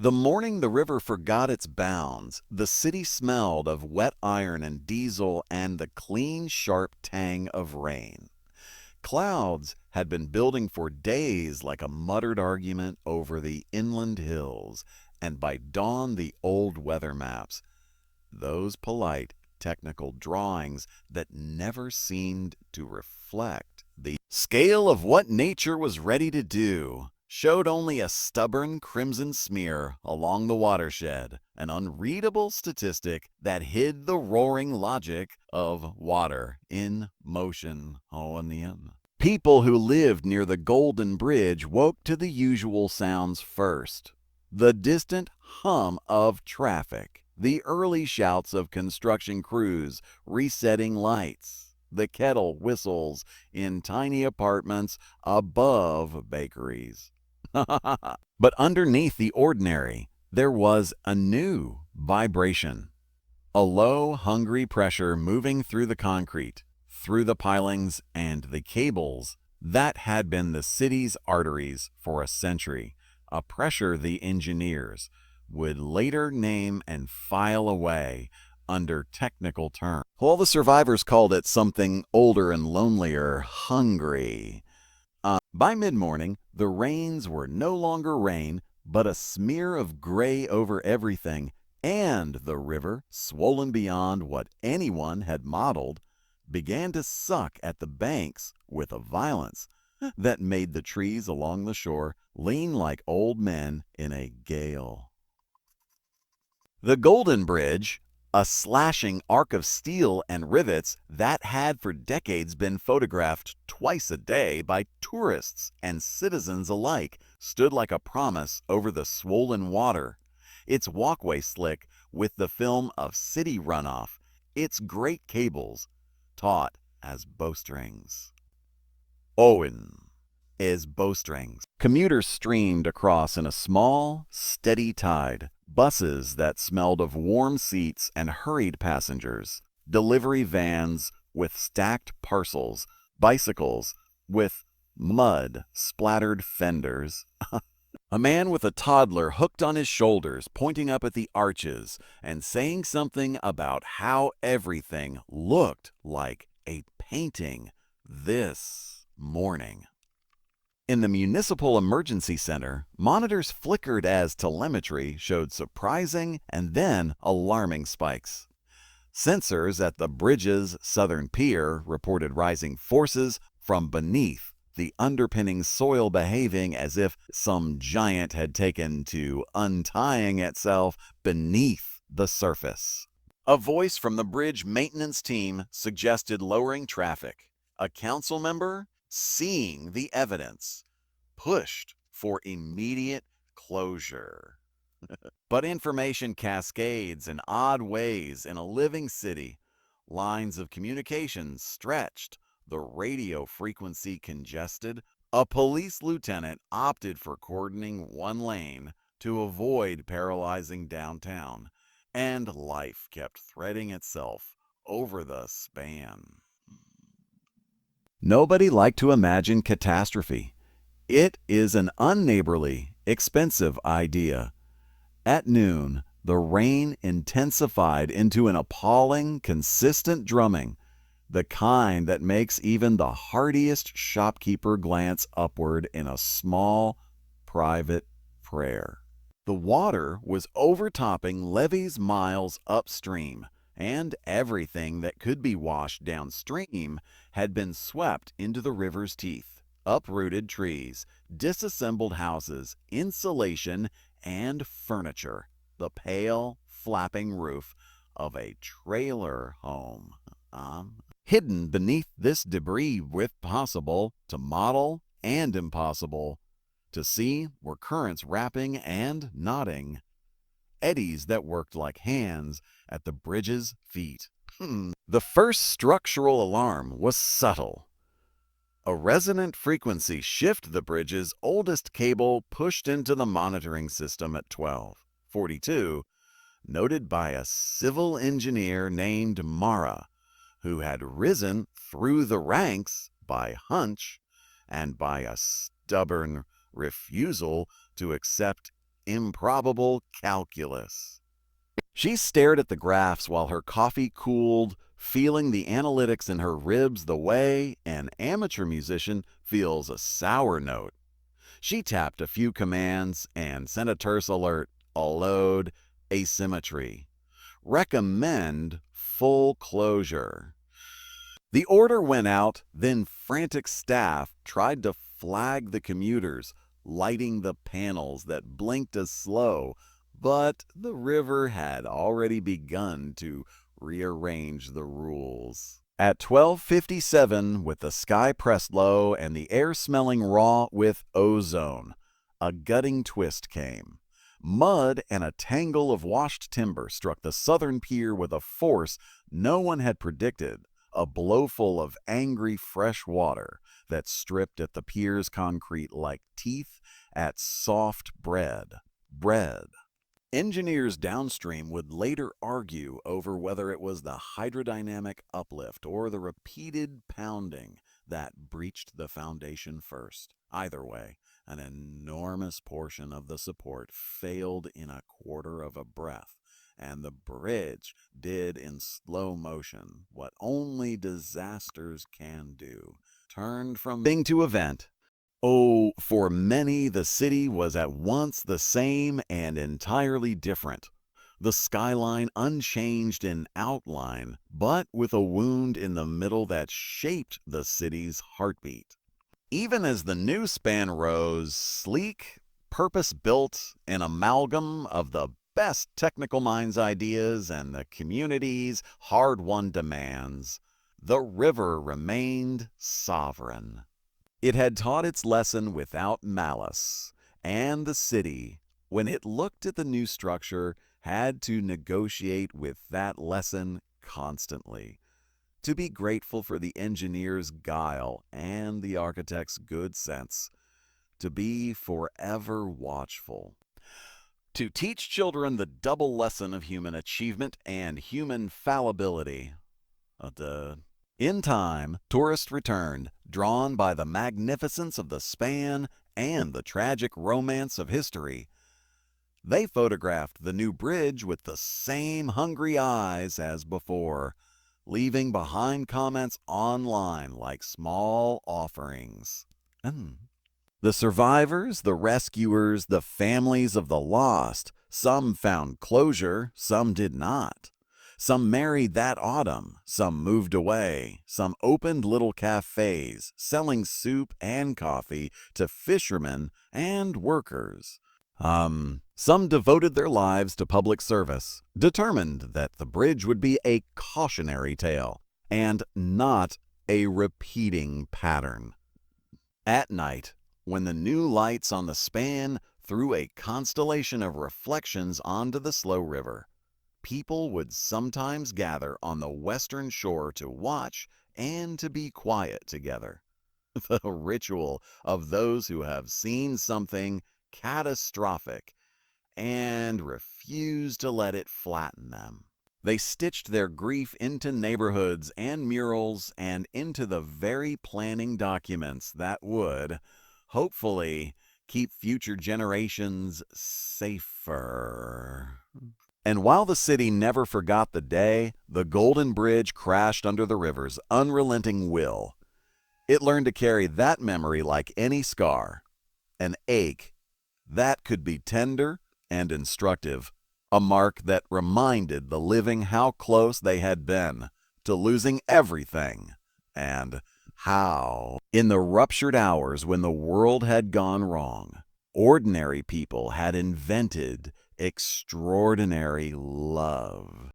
The morning the river forgot its bounds, the city smelled of wet iron and diesel and the clean, sharp tang of rain. Clouds had been building for days like a muttered argument over the inland hills, and by dawn the old weather maps, those polite technical drawings that never seemed to reflect the scale of what nature was ready to do, showed only a stubborn crimson smear along the watershed, an unreadable statistic that hid the roaring logic of water in motion. People who lived near the Golden Bridge woke to the usual sounds first. The distant hum of traffic, the early shouts of construction crews resetting lights, the kettle whistles in tiny apartments above bakeries. But underneath the ordinary, there was a new vibration. A low, hungry pressure moving through the concrete, through the pilings and the cables that had been the city's arteries for a century, a pressure the engineers would later name and file away under technical terms. All the survivors called it something older and lonelier, hungry. By mid-morning, the rains were no longer rain, but a smear of gray over everything, and the river, swollen beyond what anyone had modeled, began to suck at the banks with a violence that made the trees along the shore lean like old men in a gale. The Golden Bridge, a slashing arc of steel and rivets that had for decades been photographed twice a day by tourists and citizens alike, stood like a promise over the swollen water, its walkway slick with the film of city runoff, its great cables taut as bowstrings. Owen as bowstrings. Commuters streamed across in a small, steady tide. Buses that smelled of warm seats and hurried passengers, delivery vans with stacked parcels, bicycles with mud-splattered fenders. A man with a toddler hooked on his shoulders, pointing up at the arches and saying something about how everything looked like a painting this morning. In the Municipal Emergency Center, monitors flickered as telemetry showed surprising and then alarming spikes. Sensors at the bridge's southern pier reported rising forces from beneath, the underpinning soil behaving as if some giant had taken to untying itself beneath the surface. A voice from the bridge maintenance team suggested lowering traffic. A council member, seeing the evidence, pushed for immediate closure. But information cascades in odd ways in a living city. Lines of communication stretched, the radio frequency congested. A police lieutenant opted for cordoning one lane to avoid paralyzing downtown, and life kept threading itself over the span. Nobody liked to imagine catastrophe. It is an unneighborly, expensive idea. At noon, the rain intensified into an appalling, consistent drumming, the kind that makes even the hardiest shopkeeper glance upward in a small, private prayer. The water was overtopping levees miles upstream, and everything that could be washed downstream had been swept into the river's teeth. Uprooted trees, disassembled houses, insulation, and furniture. The pale, flapping roof of a trailer home. Hidden beneath this debris with possible to model and impossible to see were currents wrapping and knotting. Eddies that worked like hands at the bridge's feet. The first structural alarm was subtle. A resonant frequency shift the bridge's oldest cable pushed into the monitoring system at 12:42, noted by a civil engineer named Mara, who had risen through the ranks by hunch and by a stubborn refusal to accept improbable calculus. She stared at the graphs while her coffee cooled, feeling the analytics in her ribs the way an amateur musician feels a sour note. She tapped a few commands and sent a terse alert, a load, asymmetry. Recommend full closure. The order went out, then frantic staff tried to flag the commuters, lighting the panels that blinked as slow, but the river had already begun to rearrange the rules. At 12:57, with the sky pressed low and the air smelling raw with ozone, a gutting twist came. Mud and a tangle of washed timber struck the southern pier with a force no one had predicted, a blowful of angry fresh water that stripped at the pier's concrete like teeth at soft bread. Engineers downstream would later argue over whether it was the hydrodynamic uplift or the repeated pounding that breached the foundation first. Either way, an enormous portion of the support failed in a quarter of a breath, and the bridge did in slow motion what only disasters can do, turned from thing to event. Oh, for many, the city was at once the same and entirely different. The skyline unchanged in outline, but with a wound in the middle that shaped the city's heartbeat. Even as the new span rose, sleek, purpose-built, an amalgam of the best technical minds' ideas and the community's hard-won demands, the river remained sovereign. It had taught its lesson without malice, and the city, when it looked at the new structure, had to negotiate with that lesson constantly, to be grateful for the engineer's guile and the architect's good sense, to be forever watchful. To teach children the double lesson of human achievement and human fallibility. In time, tourists returned, drawn by the magnificence of the span and the tragic romance of history. They photographed the new bridge with the same hungry eyes as before, leaving behind comments online like small offerings. The survivors, the rescuers, the families of the lost, some found closure, some did not. Some married that autumn, some moved away, some opened little cafes, selling soup and coffee to fishermen and workers. Some devoted their lives to public service, determined that the bridge would be a cautionary tale and not a repeating pattern. At night, when the new lights on the span threw a constellation of reflections onto the slow river, people would sometimes gather on the western shore to watch and to be quiet together. The ritual of those who have seen something catastrophic and refuse to let it flatten them. They stitched their grief into neighborhoods and murals and into the very planning documents that would, hopefully, keep future generations safer. And while the city never forgot the day, the Golden Bridge crashed under the river's unrelenting will. It learned to carry that memory like any scar, an ache that could be tender and instructive, a mark that reminded the living how close they had been to losing everything, and how, in the ruptured hours when the world had gone wrong, ordinary people had invented extraordinary love.